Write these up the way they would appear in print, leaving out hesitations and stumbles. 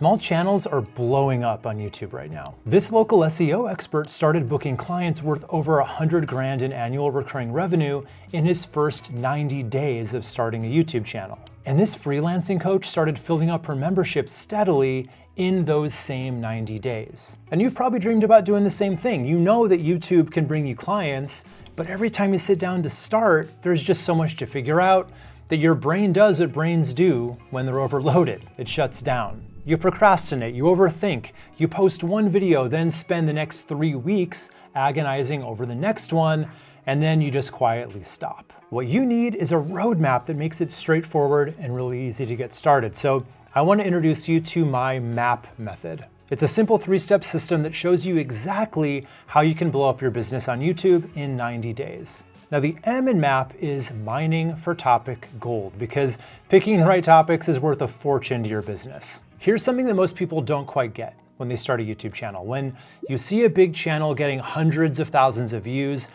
Small channels are blowing up on YouTube right now. This local SEO expert started booking clients worth over 100 grand in annual recurring revenue in his first 90 days of starting a YouTube channel. And this freelancing coach started filling up her membership steadily in those same 90 days. And you've probably dreamed about doing the same thing. You know that YouTube can bring you clients, but every time you sit down to start, there's just so much to figure out that your brain does what brains do when they're overloaded. It shuts down. You procrastinate, you overthink, you post one video, then spend the next 3 weeks agonizing over the next one, and then you just quietly stop. What you need is a roadmap that makes it straightforward and really easy to get started. So I want to introduce you to my MAP method. It's a simple 3-step system that shows you exactly how you can blow up your business on YouTube in 90 days. Now the M in MAP is mining for topic gold, because picking the right topics is worth a fortune to your business. Here's something that most people don't quite get when they start a YouTube channel. When you see a big channel getting hundreds of thousands of views,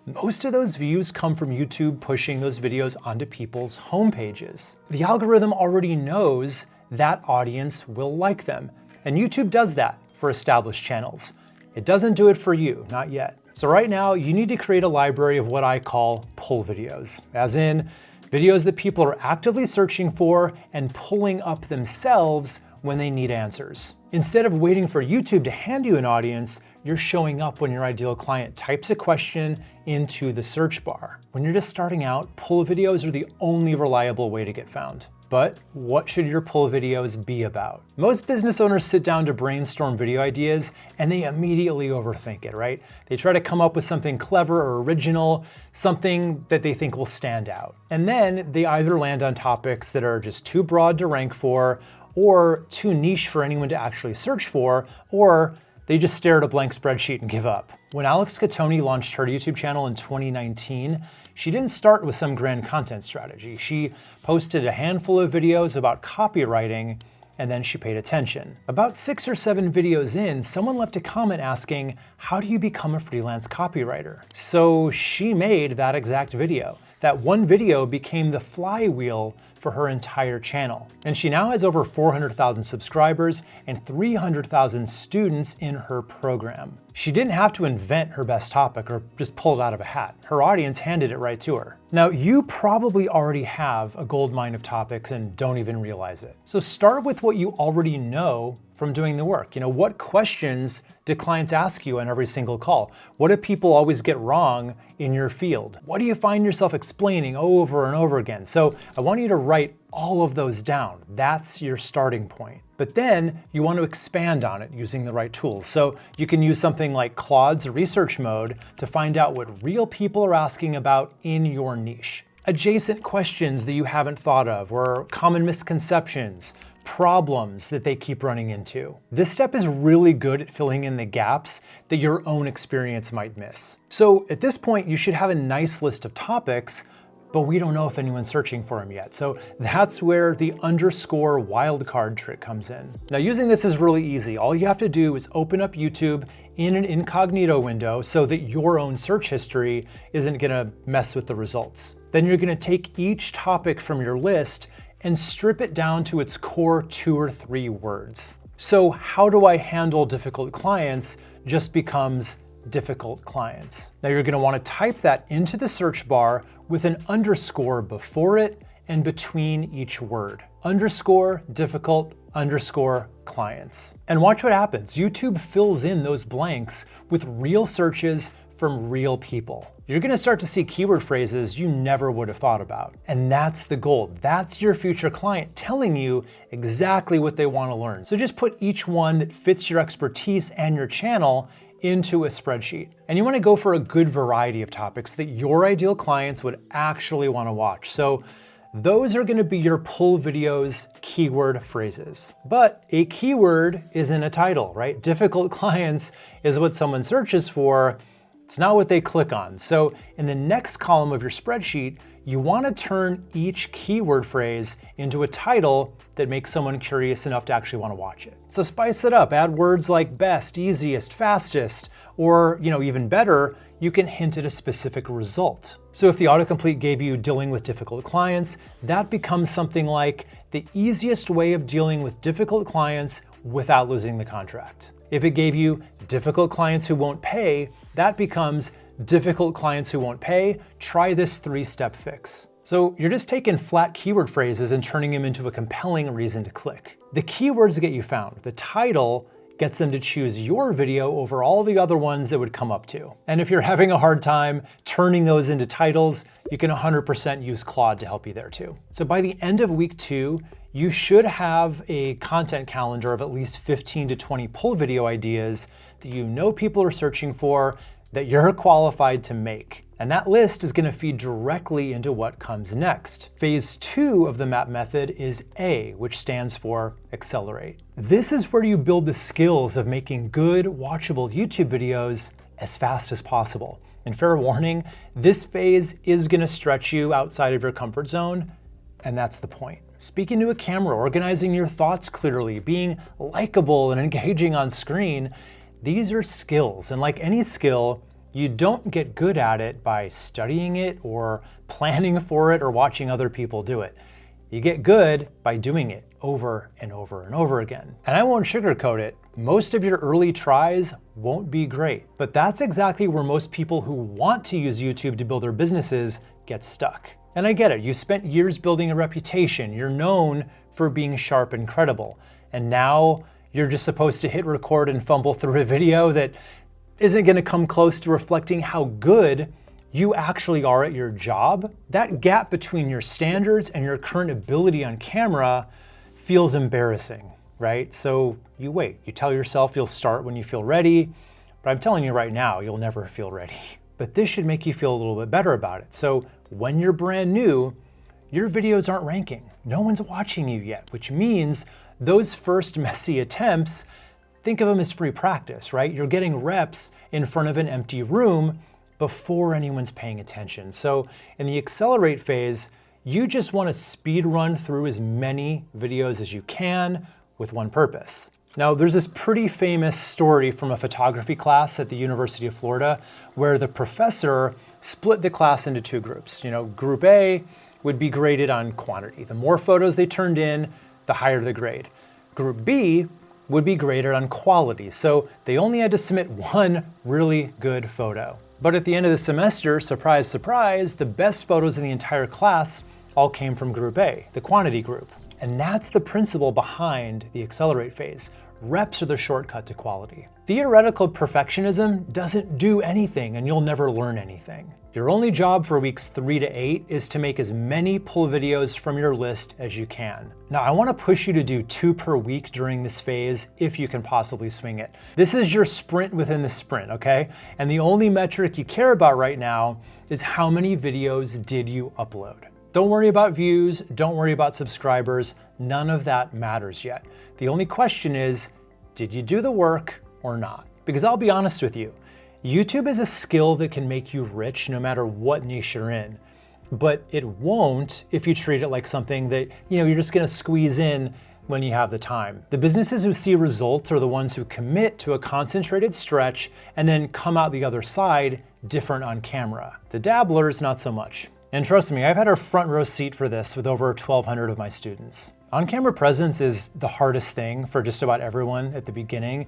most of those views come from YouTube pushing those videos onto people's home pages. The algorithm already knows that audience will like them, and YouTube does that for established channels. It doesn't do it for you, not yet. So right now, you need to create a library of what I call pull videos, as in videos that people are actively searching for and pulling up themselves when they need answers. Instead of waiting for YouTube to hand you an audience, you're showing up when your ideal client types a question into the search bar. When you're just starting out, pull videos are the only reliable way to get found. But what should your pull videos be about? Most business owners sit down to brainstorm video ideas and they immediately overthink it, right? They try to come up with something clever or original, something that they think will stand out. And then they either land on topics that are just too broad to rank for, or too niche for anyone to actually search for, or they just stare at a blank spreadsheet and give up. When Alex Catoni launched her YouTube channel in 2019, she didn't start with some grand content strategy. She posted a handful of videos about copywriting, and then she paid attention. About 6 or 7 videos in, someone left a comment asking, how do you become a freelance copywriter? So she made that exact video. That one video became the flywheel for her entire channel. And she now has over 400,000 subscribers and 300,000 students in her program. She didn't have to invent her best topic or just pull it out of a hat. Her audience handed it right to her. Now, you probably already have a gold mine of topics and don't even realize it. So start with what you already know from doing the work. What questions do clients ask you on every single call? What do people always get wrong in your field? What do you find yourself explaining over and over again? So I want you to write all of those down. That's your starting point. But then you want to expand on it using the right tools. So you can use something like Claude's research mode to find out what real people are asking about in your niche. Adjacent questions that you haven't thought of, or common misconceptions, problems that they keep running into. This step is really good at filling in the gaps that your own experience might miss. So at this point, you should have a nice list of topics, but we don't know if anyone's searching for them yet. So that's where the underscore wildcard trick comes in. Now, using this is really easy. All you have to do is open up YouTube in an incognito window so that your own search history isn't gonna mess with the results. Then you're gonna take each topic from your list and strip it down to its core 2 or 3 words. So how do I handle difficult clients just becomes difficult clients. Now you're gonna wanna type that into the search bar with an underscore before it and between each word. Underscore difficult underscore clients. And watch what happens. YouTube fills in those blanks with real searches from real people. You're gonna start to see keyword phrases you never would have thought about. And that's the gold. That's your future client telling you exactly what they wanna learn. So just put each one that fits your expertise and your channel into a spreadsheet. And you wanna go for a good variety of topics that your ideal clients would actually wanna watch. So those are gonna be your pull videos keyword phrases. But a keyword isn't a title, right? Difficult clients is what someone searches for. It's not what they click on. So in the next column of your spreadsheet, you want to turn each keyword phrase into a title that makes someone curious enough to actually want to watch it. So spice it up, add words like best, easiest, fastest, or even better, you can hint at a specific result. So if the autocomplete gave you dealing with difficult clients, that becomes something like the easiest way of dealing with difficult clients without losing the contract. If it gave you difficult clients who won't pay, that becomes difficult clients who won't pay. Try this 3-step fix. So you're just taking flat keyword phrases and turning them into a compelling reason to click. The keywords get you found. The title gets them to choose your video over all the other ones that would come up to. And if you're having a hard time turning those into titles, you can 100% use Claude to help you there too. So by the end of week 2, you should have a content calendar of at least 15 to 20 pull video ideas that you know people are searching for, that you're qualified to make. And that list is gonna feed directly into what comes next. Phase 2 of the MAP method is A, which stands for accelerate. This is where you build the skills of making good, watchable YouTube videos as fast as possible. And fair warning, this phase is gonna stretch you outside of your comfort zone, and that's the point. Speaking to a camera, organizing your thoughts clearly, being likable and engaging on screen, these are skills, and like any skill, you don't get good at it by studying it or planning for it or watching other people do it. You get good by doing it over and over and over again. And I won't sugarcoat it, most of your early tries won't be great, but that's exactly where most people who want to use YouTube to build their businesses get stuck. And I get it, you spent years building a reputation, you're known for being sharp and credible, and now you're just supposed to hit record and fumble through a video that isn't gonna come close to reflecting how good you actually are at your job. That gap between your standards and your current ability on camera feels embarrassing, right? So you wait, you tell yourself you'll start when you feel ready, but I'm telling you right now, you'll never feel ready. But this should make you feel a little bit better about it. So when you're brand new, your videos aren't ranking. No one's watching you yet, which means those first messy attempts, think of them as free practice, right? You're getting reps in front of an empty room before anyone's paying attention. So in the accelerate phase, you just want to speed run through as many videos as you can with one purpose. Now, there's this pretty famous story from a photography class at the University of Florida where the professor split the class into 2 groups. Group A would be graded on quantity. The more photos they turned in, the higher the grade. Group B would be graded on quality, so they only had to submit one really good photo. But at the end of the semester, surprise, surprise, the best photos in the entire class all came from Group A, the quantity group. And that's the principle behind the accelerate phase. Reps are the shortcut to quality. Theoretical perfectionism doesn't do anything and you'll never learn anything. Your only job for weeks 3 to 8 is to make as many pull videos from your list as you can. Now, I want to push you to do 2 per week during this phase if you can possibly swing it. This is your sprint within the sprint, okay? And the only metric you care about right now is how many videos did you upload. Don't worry about views, don't worry about subscribers, none of that matters yet. The only question is, did you do the work or not? Because I'll be honest with you, YouTube is a skill that can make you rich no matter what niche you're in, but it won't if you treat it like something that you're just gonna squeeze in when you have the time. The businesses who see results are the ones who commit to a concentrated stretch and then come out the other side different on camera. The dabblers, not so much. And trust me, I've had a front row seat for this with over 1,200 of my students. On-camera presence is the hardest thing for just about everyone at the beginning.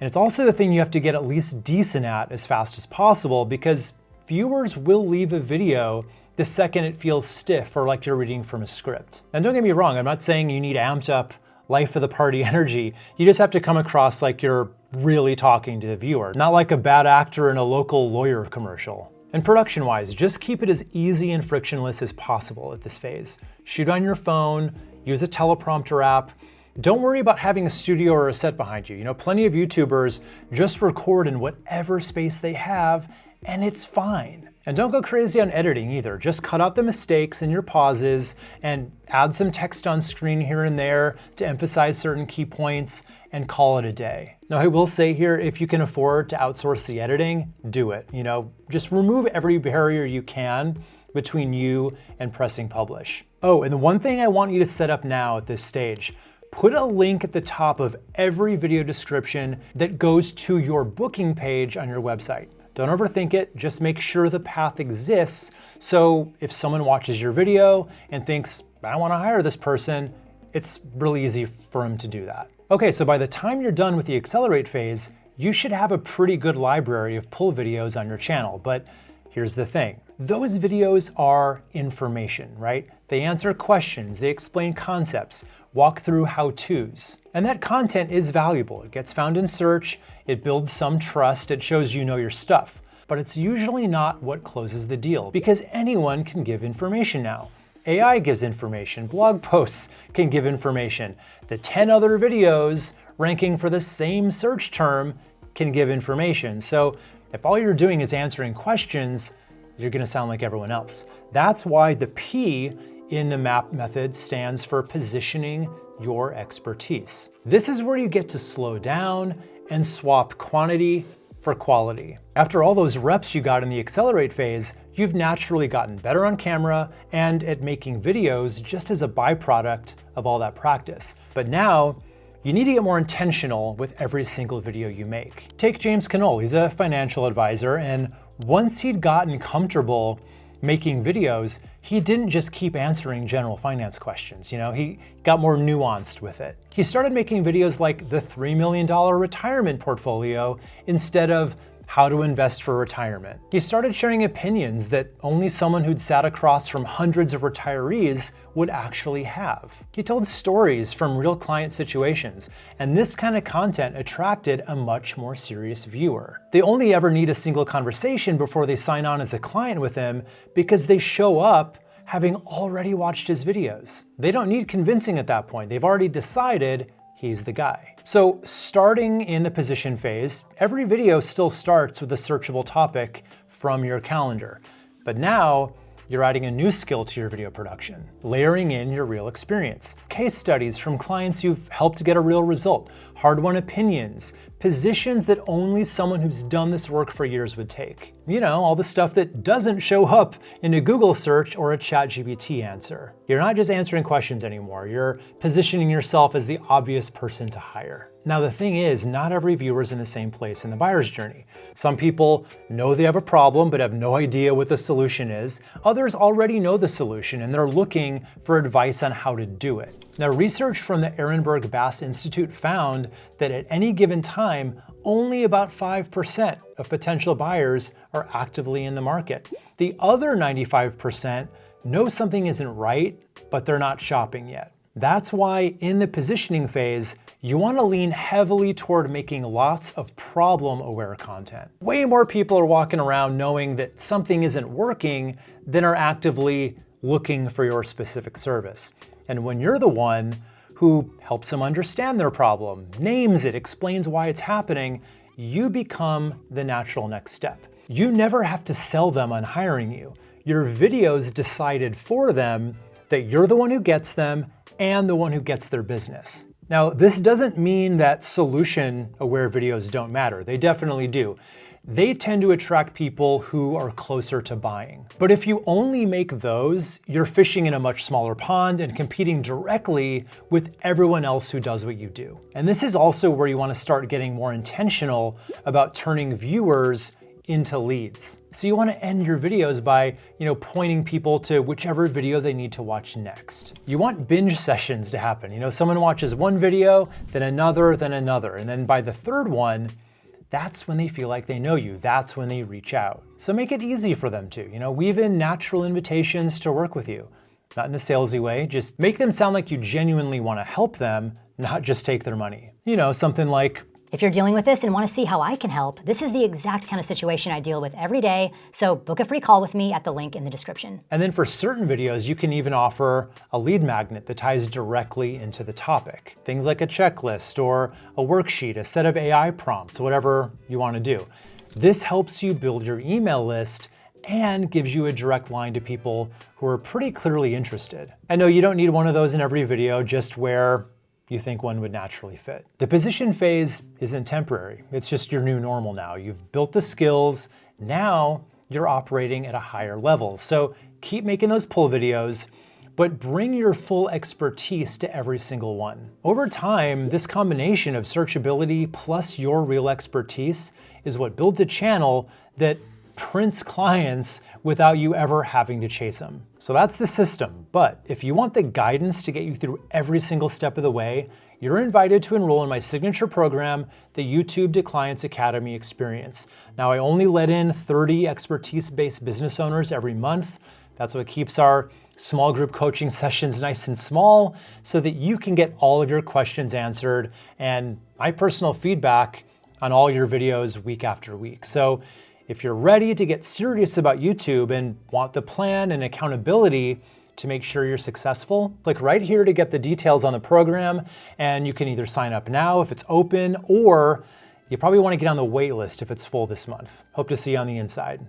And it's also the thing you have to get at least decent at as fast as possible because viewers will leave a video the second it feels stiff or like you're reading from a script. And don't get me wrong, I'm not saying you need amped up life of the party energy. You just have to come across like you're really talking to the viewer, not like a bad actor in a local lawyer commercial. And production-wise, just keep it as easy and frictionless as possible at this phase. Shoot on your phone, use a teleprompter app. Don't worry about having a studio or a set behind you. Plenty of YouTubers just record in whatever space they have, and it's fine. And don't go crazy on editing either. Just cut out the mistakes and your pauses and add some text on screen here and there to emphasize certain key points and call it a day. Now, I will say here, if you can afford to outsource the editing, do it. Just remove every barrier you can between you and pressing publish. Oh, and the one thing I want you to set up now at this stage, put a link at the top of every video description that goes to your booking page on your website. Don't overthink it, just make sure the path exists so if someone watches your video and thinks, I want to hire this person, it's really easy for him to do that. Okay, so by the time you're done with the accelerate phase, you should have a pretty good library of pull videos on your channel. But here's the thing. Those videos are information, right? They answer questions, they explain concepts, walk through how-tos. And that content is valuable. It gets found in search, it builds some trust, it shows you know your stuff. But it's usually not what closes the deal, because anyone can give information now. AI gives information, blog posts can give information. The 10 other videos ranking for the same search term can give information. So if all you're doing is answering questions, you're gonna sound like everyone else. That's why the P in the MAP method stands for positioning your expertise. This is where you get to slow down and swap quantity for quality. After all those reps you got in the accelerate phase, you've naturally gotten better on camera and at making videos just as a byproduct of all that practice. But now, you need to get more intentional with every single video you make. Take James Knoll, he's a financial advisor, and once he'd gotten comfortable making videos, he didn't just keep answering general finance questions, he got more nuanced with it. He started making videos like the $3 million retirement portfolio instead of how to invest for retirement. He started sharing opinions that only someone who'd sat across from hundreds of retirees would actually have. He told stories from real client situations, and this kind of content attracted a much more serious viewer. They only ever need a single conversation before they sign on as a client with him because they show up having already watched his videos. They don't need convincing at that point. They've already decided he's the guy. So starting in the position phase, every video still starts with a searchable topic from your calendar. But now you're adding a new skill to your video production, layering in your real experience. Case studies from clients you've helped get a real result, hard-won opinions, positions that only someone who's done this work for years would take. All the stuff that doesn't show up in a Google search or a ChatGPT answer. You're not just answering questions anymore, you're positioning yourself as the obvious person to hire. Now the thing is, not every viewer is in the same place in the buyer's journey. Some people know they have a problem but have no idea what the solution is. Others already know the solution and they're looking for advice on how to do it. Now research from the Ehrenberg Bass Institute found that at any given time, only about 5% of potential buyers are actively in the market. The other 95% know something isn't right, but they're not shopping yet. That's why in the positioning phase, you want to lean heavily toward making lots of problem-aware content. Way more people are walking around knowing that something isn't working than are actively looking for your specific service. And when you're the one who helps them understand their problem, names it, explains why it's happening, you become the natural next step. You never have to sell them on hiring you. Your videos decided for them that you're the one who gets them and the one who gets their business. Now, this doesn't mean that solution-aware videos don't matter. They definitely do. They tend to attract people who are closer to buying. But if you only make those, you're fishing in a much smaller pond and competing directly with everyone else who does what you do. And this is also where you want to start getting more intentional about turning viewers into leads. So you want to end your videos by, pointing people to whichever video they need to watch next. You want binge sessions to happen. Someone watches one video, then another, and then by the third one, that's when they feel like they know you. That's when they reach out. So make it easy for them to, weave in natural invitations to work with you. Not in a salesy way, just make them sound like you genuinely want to help them, not just take their money. Something like, if you're dealing with this and want to see how I can help, this is the exact kind of situation I deal with every day, so book a free call with me at the link in the description. And then for certain videos, you can even offer a lead magnet that ties directly into the topic. Things like a checklist or a worksheet, a set of AI prompts, whatever you want to do. This helps you build your email list and gives you a direct line to people who are pretty clearly interested. I know you don't need one of those in every video, just where you think one would naturally fit. The position phase isn't temporary. It's just your new normal now. You've built the skills. Now you're operating at a higher level. So keep making those pull videos, but bring your full expertise to every single one. Over time, this combination of searchability plus your real expertise is what builds a channel that prints clients without you ever having to chase them. So that's the system. But if you want the guidance to get you through every single step of the way, you're invited to enroll in my signature program, the YouTube to Clients Academy Experience. Now, I only let in 30 expertise-based business owners every month. That's what keeps our small group coaching sessions nice and small so that you can get all of your questions answered and my personal feedback on all your videos week after week. So if you're ready to get serious about YouTube and want the plan and accountability to make sure you're successful, click right here to get the details on the program, and you can either sign up now if it's open, or you probably want to get on the wait list if it's full this month. Hope to see you on the inside.